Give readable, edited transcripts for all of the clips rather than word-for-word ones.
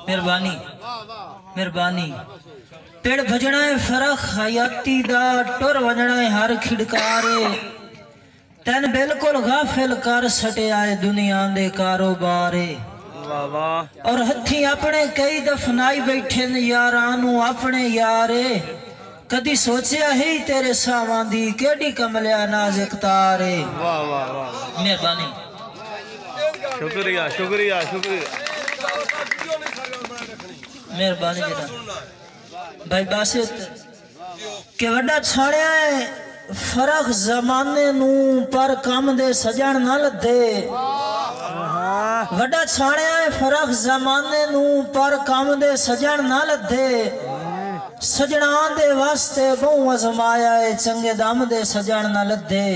مہربانی مہربانی پیڑ بھجنا ہے فرق حیاتی دا ٹر وجنا ہے ہر کھڑکارے تین بالکل غافل کر سٹے آئے دنیا دے کاروبارے اور ہتھی اپنے کئی دفنائی بیٹھے یارانو اپنے یارے کدی سوچیا ہی تیرے سامان دی کیڑی کملیا نازک تارے مہربانی شکریہ شکریہ شکریہ مہربانی جناب بھائی باسط کہ وڈا چھاڑیا ہے فرق زمانے نو پر کام دے سجن نہ لدے وڈا چھاڑیا ہے فرق زمانے نو پر کام دے سجن نہ لدے سجنان دے واسطے بہوں ازمایا ہے چنگے دام دے سجن نہ لدے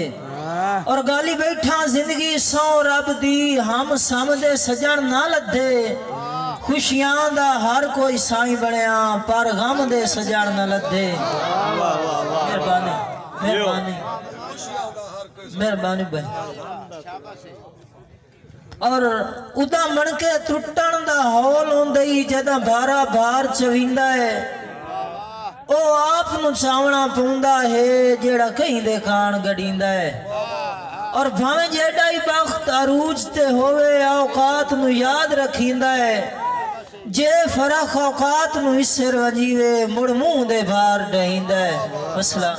اور گالی بیٹھا زندگی سو رب دی ہم سام دے سجن نہ لدے خوشیاں دا ہر کوئی سائیں بڑیا پر غم دے سجن نہ لدے مہربانی مہربانی مہربانی بھائی اور ادا من کے ٹوٹن دا ہول ہوندئی جدا بھارا بھار چویندا ہے او آپ نو چاونا پوندا ہے جیڑا کہیں دے کھان گڈیندا ہے اور بھاویں جیڑا ہی بخت عروج تے ہوئے اوقات نو یاد رکھیندا ہے جے فرق اوقات نو اس سر وجیوے مڑ منہ دے بھار ڈہیندا ہے مسئلہ